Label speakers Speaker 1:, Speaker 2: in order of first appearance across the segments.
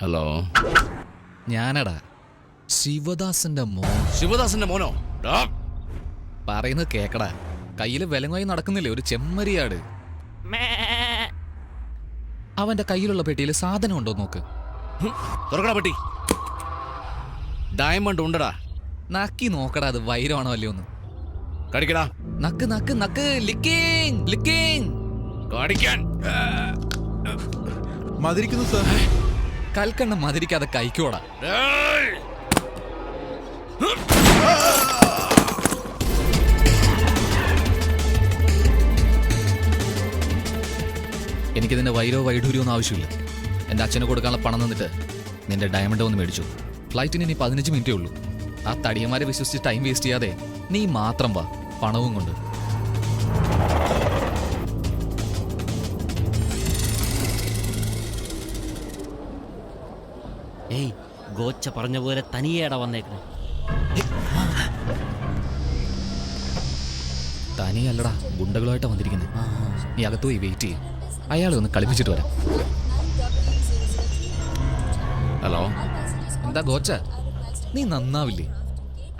Speaker 1: Hello,
Speaker 2: ഞാനടാ ശിവദാസന്റെ മോൻ.
Speaker 1: ശിവദാസന്റെ മോനോ?
Speaker 2: പറയുന്നത് കേക്കടാ. കയ്യില് വിലങ്ങായി നടക്കുന്നില്ലേ ഒരു ചെമ്മരിയാട്. അവന്റെ കയ്യിലുള്ള പെട്ടിയിൽ സാധനം ഉണ്ടോ നോക്ക്.
Speaker 1: തുറക്കടാ പെട്ടി. ഡയമണ്ട് ഉണ്ടടാ.
Speaker 2: നക്കി നോക്കടാ, അത് വൈരമാണോ അല്ലയോ ഒന്ന്.
Speaker 1: കടിക്കടാ.
Speaker 2: നക്ക് നക്ക് നക്ക്. ലിക്കിങ് ലിക്കിങ്.
Speaker 1: കടിക്കാൻ.
Speaker 3: മതിരിക്കുന്നു സാർ.
Speaker 2: കൽക്കണ്ണ മതിരിക്കാതെ കഴിക്കോടാ. എനിക്കിതിന്റെ വൈരോ വൈഡൂര്യോ ഒന്നും ആവശ്യമില്ല. എൻ്റെ അച്ഛന് കൊടുക്കാനുള്ള പണം തന്നിട്ട് നിന്റെ ഡയമണ്ട് ഒന്ന് മേടിച്ചു. ഫ്ലൈറ്റിന് ഇനി 15 മിനിറ്റേ ഉള്ളൂ. ആ തടിയന്മാരെ വിശ്വസിച്ച് ടൈം വേസ്റ്റ് ചെയ്യാതെ നീ മാത്രം വാ പണവും കൊണ്ട്.
Speaker 4: ഏയ്, ഗോച്ച പറഞ്ഞ പോലെ തനിയേടാ വന്നേക്കണേ.
Speaker 2: തനിയല്ലടാ, ഗുണ്ടകളുമായിട്ടാ വന്നിരിക്കുന്നത്. നീ അകത്ത് പോയി വെയിറ്റ് ചെയ്യും. അയാളെ ഒന്ന് കളിപ്പിച്ചിട്ട് വരാം.
Speaker 1: ഹലോ,
Speaker 2: എന്താ ഗോച്ച, നീ നന്നാവില്ലേ?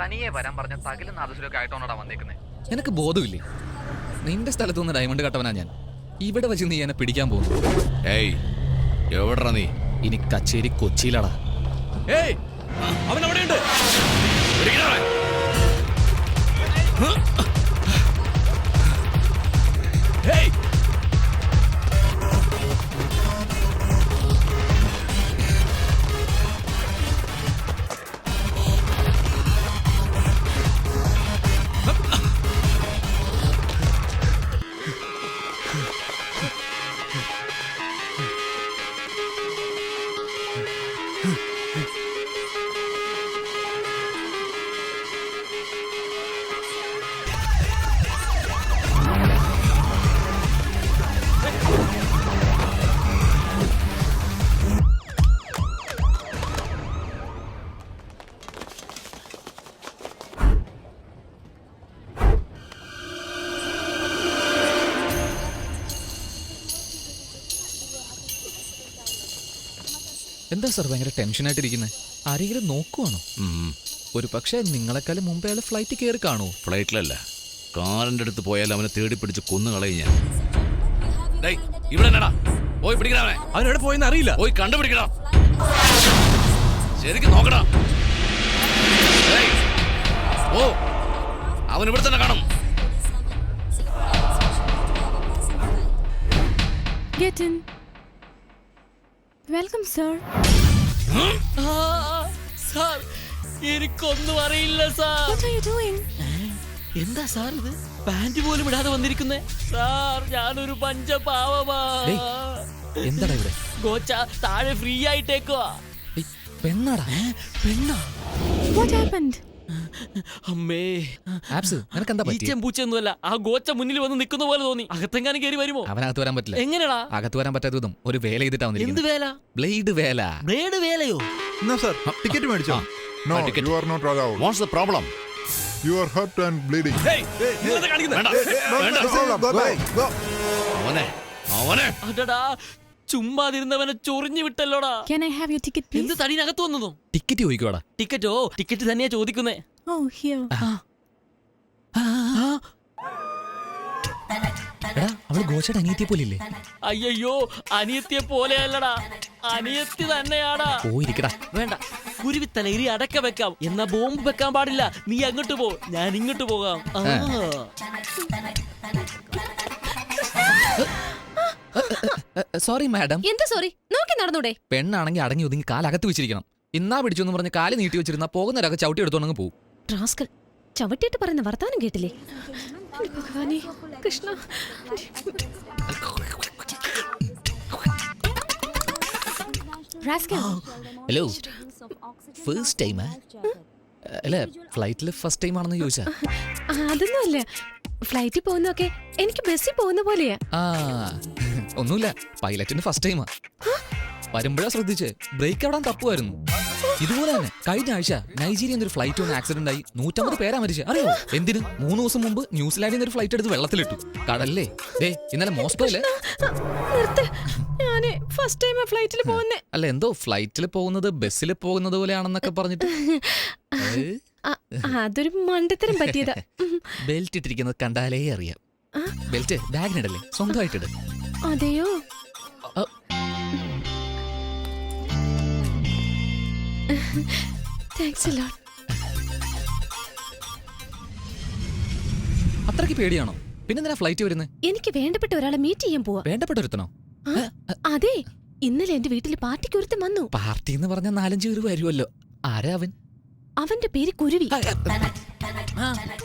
Speaker 2: തനിയെ വരാൻ പറഞ്ഞ തകിലും നാദസുരൊക്കെ ആയിട്ടോണടാ വന്നേക്കുന്നേ. നിനക്ക് ബോധമില്ലേ? നിന്റെ സ്ഥലത്ത് നിന്ന് ഡയമണ്ട് കട്ടവനാ ഞാൻ. ഇവിടെ വെച്ച് നീ എന്നെ പിടിക്കാൻ പോകുന്നു.
Speaker 1: ഏയ് എവിടെടാ നീ?
Speaker 2: ഇനി കച്ചേരി കൊച്ചിയിലടാ.
Speaker 1: ഏയ്, അവൻ അവിടെയുണ്ട്. ഏയ്,
Speaker 2: എന്താ സാർ ഭയങ്കര ടെൻഷനായിട്ടിരിക്കുന്നത്? ആരെങ്കിലും നോക്കുവാണോ? ഒരു പക്ഷേ നിങ്ങളെക്കാളും മുമ്പേ അയാൾ ഫ്ലൈറ്റ് കയറി കാണുമോ?
Speaker 1: ഫ്ലൈറ്റിലല്ല, കാറിന്റെ അടുത്ത് പോയാൽ അവനെ തേടി പിടിച്ച് കൊന്നു കളയും ഞാൻ. ഇവിടെ പോയി പിടിക്കണേ.
Speaker 3: അവനെവിടെ പോയെന്ന് അറിയില്ല.
Speaker 1: പോയി കണ്ടുപിടിക്കണ. ശരിക്കും നോക്കടാ. ഓ, അവൻ ഇവിടെ തന്നെ കാണും.
Speaker 5: Get in. Welcome, sir.
Speaker 4: Sir, എനിക്കൊന്നും അറിയില്ല sir.
Speaker 5: What are you doing?
Speaker 4: എന്താ സാർ ഇത്? പാന്റ് പോലും ഇടാതെ വന്നിരിക്കുന്നേ. സാർ, ഞാനൊരു പഞ്ചപാവമാ.
Speaker 2: എന്താടാ ഇവിടെ?
Speaker 4: ഗോച്ച താഴെ ഫ്രീ ആയിട്ടേക്കോ.
Speaker 2: പെണ്ണാടാ.
Speaker 4: പെണ്ണാ?
Speaker 5: What happened?
Speaker 4: അമ്മേ,
Speaker 2: ആപ്സ്, നിനക്ക് എന്താ പറ്റി?
Speaker 4: പൂച്ചൊന്നുമല്ല, ആ ഗോച്ച മുന്നിൽ വന്ന് നിൽക്കുന്ന പോലെ തോന്നി. അകത്തെങ്ങാനും കയറി വരുമോ?
Speaker 2: അവനകത്ത് വരാൻ പറ്റില്ല.
Speaker 4: എങ്ങനെടാ
Speaker 2: അകത്ത് വരാൻ പറ്റാത്തതും ഒരു വേല ചെയ്തിട്ടാ
Speaker 4: എന്ത്
Speaker 2: വന്നിരിക്കുന്നത്.
Speaker 4: വേല?
Speaker 2: ബ്ലേഡ് വേല.
Speaker 4: ബ്ലേഡ് വേലയോ?
Speaker 3: എന്നാ സാർ ടിക്കറ്റ് മേടിച്ചോ?
Speaker 6: No,
Speaker 1: ticket.
Speaker 6: you are not allowed.
Speaker 1: What's the problem?
Speaker 6: You are hurt and bleeding.
Speaker 1: വേണ്ട, വേണ്ട. അവനെ അവനെ
Speaker 4: അടടാ, ചുമ്മാതിരുന്നവനെ ചൊറിഞ്ഞു വിട്ടല്ലോടാ.
Speaker 5: Can I have your ticket,
Speaker 4: എന്ത്
Speaker 5: please?
Speaker 4: തടീനകത്ത് വന്നതോ?
Speaker 2: ടിക്കറ്റ് ചോദിക്കുവാടാ.
Speaker 4: ടിക്കറ്റോ? ടിക്കറ്റ് തന്നെയാ ചോദിക്കുന്നേ.
Speaker 5: Oh, here.
Speaker 2: എടാ, അവള് ഗോച്ചയുടെ അനിയത്തിയെ പോലില്ലേ?
Speaker 4: അയ്യോ, അനിയത്തിയെ പോലെയല്ലടാ, അനിയത്തി തന്നെയാടാ.
Speaker 2: പോയിരിക്കടാ.
Speaker 4: വേണ്ട, കുരുവിത്തലയിരി അടക്ക വെക്കാം, എന്നാ ബോംബ് വെക്കാൻ പാടില്ല. നീ അങ്ങോട്ട് പോ, ഞാൻ ഇങ്ങോട്ട് പോകാം.
Speaker 2: Sorry madam.
Speaker 5: എന്താ സോറി? നോക്കി നടന്നൂടെ?
Speaker 2: പെണ്ണാണെങ്കിൽ അടങ്ങി ഒതുങ്ങി കാലകത്ത് വെച്ചിരിക്കണം. ഇന്നാ പിടിച്ചെന്ന് പറഞ്ഞ് കാല് നീട്ടി വെച്ചിരുന്ന പോകുന്നവരൊക്കെ ചവിട്ടി എടുത്തോണ്ടങ്ങ് പോകും.
Speaker 5: റാസ്കൽ, ചവിട്ടിയിട്ട് പറയുന്ന വർത്താനം കേട്ടില്ലേ? എന്റെ ഭഗവാനേ, കൃഷ്ണ. റാസ്കൽ.
Speaker 2: ഹലോ, ഫസ്റ്റ് ടൈമാ? അല്ല, ഫ്ലൈറ്റിൽ ഫസ്റ്റ് ടൈം ആണെന്ന് ചോദിച്ചാ?
Speaker 5: അതൊന്നുമല്ല, ഫ്ലൈറ്റിൽ പോകുന്നൊക്കെ എനിക്ക് ബസ്സിൽ പോകുന്ന പോലെയാ.
Speaker 2: ആ, ഒന്നുമില്ല, പൈലറ്റിന് ഫസ്റ്റ് ടൈമാ. വരുമ്പോഴാ ശ്രദ്ധിച്ച് ബ്രേക്ക് എവിടാൻ തപ്പുമായിരുന്നു. ഇതുപോലെ തന്നെ കഴിഞ്ഞ ആഴ്ച നൈജീരിയയിൽ ഒരു ഫ്ലൈറ്റ് ഒന്ന് ആക്സിഡന്റ് ആയി 150 പേരാ മരിച്ചു. അറിയോ എന്തിന്? 3 ദിവസം മുമ്പ് ന്യൂസിലാൻഡിൽ നിന്ന് ഒരു ഫ്ലൈറ്റ് എടുത്ത് വെള്ളത്തിലിട്ടു. കടല്ലേ. ഇന്നലെ മോസ്കോയില്
Speaker 5: നിർത്ത്. ഞാന് ഫസ്റ്റ് ടൈം ഫ്ലൈറ്റിൽ പോകുന്നേ.
Speaker 2: അല്ല എന്തോ ഫ്ലൈറ്റിൽ പോകുന്നത് ബസ്സിൽ പോകുന്നത് പോലെയാണെന്നൊക്കെ പറഞ്ഞിട്ട്
Speaker 5: അതൊരു മണ്ടത്തരം പറ്റിയതാ.
Speaker 2: ബെൽറ്റ് ഇട്ടിരിക്കുന്നത് കണ്ടാലേ അറിയാം. ബെൽറ്റ് ബാഗിനിടല്ലേ, സ്വന്തമായിട്ടിട്.
Speaker 5: അതെയോ? Thanks a lot.
Speaker 2: അത്രയ്ക്ക് പേടിയാണോ? പിന്നെന്തിനാ ഫ്ലൈറ്റ് വരുന്നത്?
Speaker 5: എനിക്ക് വേണ്ടപ്പെട്ട ഒരാളെ മീറ്റ് ചെയ്യാൻ പോവാ.
Speaker 2: വേണ്ടപ്പെട്ട ഒരുത്തനോ?
Speaker 5: അതെ, ഇന്നലെ എന്റെ വീട്ടിൽ പാർട്ടിക്ക് ഒരുത്തൻ വന്നു.
Speaker 2: പാർട്ടി എന്ന് പറഞ്ഞ 4-5 പേര് വരുമല്ലോ. ആരാ അവൻ?
Speaker 5: അവന്റെ പേര് കുരുവി.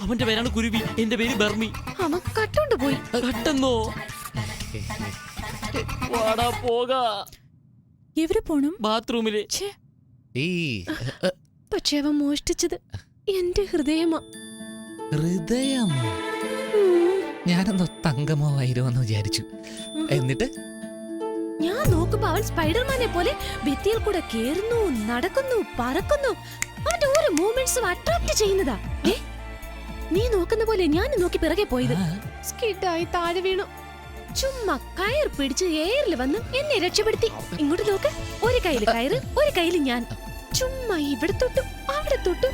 Speaker 4: അവന്റെ പേരാണ് കുരുവി, എന്റെ പേര് ബർമി.
Speaker 5: അവൻ കട്ടോണ്ട് പോയി.
Speaker 4: കട്ടെന്നോ? വാടാ പോകാ.
Speaker 5: എവിടെ പോണം?
Speaker 4: ബാത്റൂമില്.
Speaker 5: പക്ഷെ അവൻ മോഷ്ടിച്ചത് എന്റെ ഹൃദയമാ.
Speaker 2: ഹൃദയം? ഞാനെന്തോ തങ്കമോ വൈരോ എന്ന് വിചാരിച്ചു. എന്നിട്ട്
Speaker 5: ഞാൻ നോക്കുമ്പോ അവൻ സ്പൈഡർമാനെ പോലെ ഭിത്തിയിൽ കൂടെ കേറുന്നു, നടക്കുന്നു, പറക്കുന്നു. അവന്റെ ഓരോ മൂവ്മെന്റ്സും അട്രാക്ട് ചെയ്യുന്നതാ. നീ നോക്കുന്ന പോലെ ഞാൻ നോക്കി പിറകെ പോയത്. സ്കിഡായി താഴെ വീണു. ചുമ്മാ കയർ പിടിച്ച് എയറിൽ വന്ന് എന്നെ രക്ഷപ്പെടുത്തി. ഇങ്ങോട്ട് നോക്ക്, ഒരു കയ്യില് കയറ്, ഒരു കയ്യില് ഞാൻ. ചുമ്മാ ഇവിടെ തൊട്ടു അവിടെ തൊട്ടു.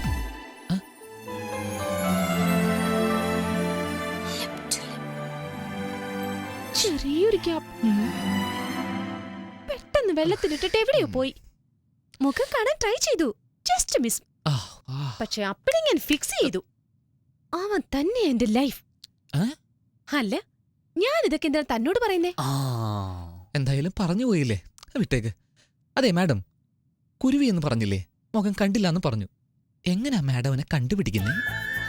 Speaker 5: ചെറിയൊരു ഗ്യാപ്പ്. പെട്ടെന്ന് വെള്ളത്തിലിട്ടിട്ട് എവിടെയോ പോയി. മുഖം കാണാൻ ട്രൈ ചെയ്തു, ജസ്റ്റ് മിസ്. പക്ഷെ അപ്പഴേ ഞാൻ ഫിക്സ് ചെയ്തു, അവൻ തന്നെ എന്റെ ലൈഫ്. അല്ല, ഞാൻ ഇതൊക്കെ എന്താ തന്നോട് പറയുന്നേ?
Speaker 2: എന്തായാലും പറഞ്ഞു പോയില്ലേ, വിട്ടേക്ക്. അതെ മാഡം, കുരുവി എന്ന് പറഞ്ഞില്ലേ, മുഖം കണ്ടില്ല എന്ന് പറഞ്ഞു. എങ്ങനെയാ മാഡം അവനെ കണ്ടുപിടിക്കുന്നേ?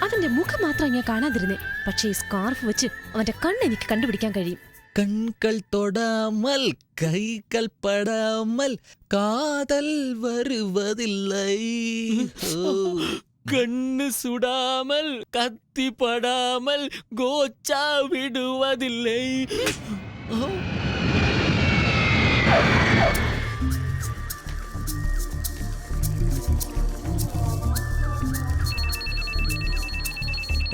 Speaker 5: അവന്റെ മുഖം മാത്രം ഞാൻ കാണാതിരുന്നേ, പക്ഷേ ഈ സ്കാർഫ് വെച്ച് അവന്റെ കണ്ണ് എനിക്ക് കണ്ടുപിടിക്കാൻ കഴിയും.
Speaker 2: കൺകൾ തൊടാമൽ കൈകൾ പടാമൽ കാതൽ വരുവതില്ലേ.
Speaker 4: കണ്ണ് സുടാമൽ കത്തിപ്പടാമൽ ഗോച്ച വിടുവതില്ലേ.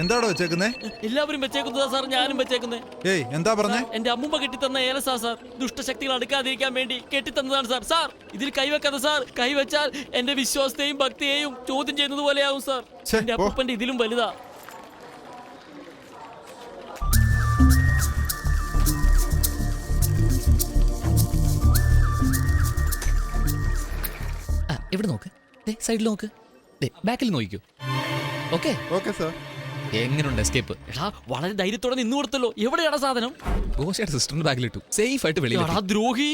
Speaker 3: എന്താടോ വെച്ചേക്കുന്നേ?
Speaker 4: എല്ലാവരും വെച്ചേക്കുന്നതാ സാർ, ഞാനും വെച്ചേക്കുന്നേ.
Speaker 3: ഏയ് എന്താ പറഞ്ഞേ?
Speaker 4: എന്റെ അമ്മൂമ്മ കെട്ടിത്തന്ന ഏലസാ സാർ. ദുഷ്ടശക്തികൾ അടുക്കാതിരിക്കാൻ വേണ്ടി കെട്ടിത്തന്നതാണ് സാർ. സാർ ഇതിൽ കൈവെക്കാതെ സാർ. കൈവച്ചാൽ എന്റെ വിശ്വാസത്തെയും ഭക്തിയെയും ചോദ്യം ചെയ്യുന്നത് പോലെയാവും സാർ.
Speaker 3: ഛെ,
Speaker 4: എന്റെ
Speaker 3: പോ.
Speaker 4: അപ്പൂപ്പന്റെ ഇതിലും വലുതാ.
Speaker 2: ഇവിടെ നോക്ക്, സൈഡിൽ നോക്ക്, ബാക്കിൽ നോക്കിക്കോ. Okay
Speaker 6: Okay, sir.
Speaker 2: എങ്ങനെയുണ്ട് എസ്കേപ്പ്?
Speaker 4: എടാ വളരെ ധൈര്യത്തോടെ നിന്ന് കൊടുത്തല്ലോ. എവിടെയാടാ സാധനം?
Speaker 2: ഗോശയുടെ സിസ്റ്ററിന്റെ ബാഗിലിട്ടു, സേഫ് ആയിട്ട് വെളിയിൽ.
Speaker 4: എടാ ദ്രോഹി.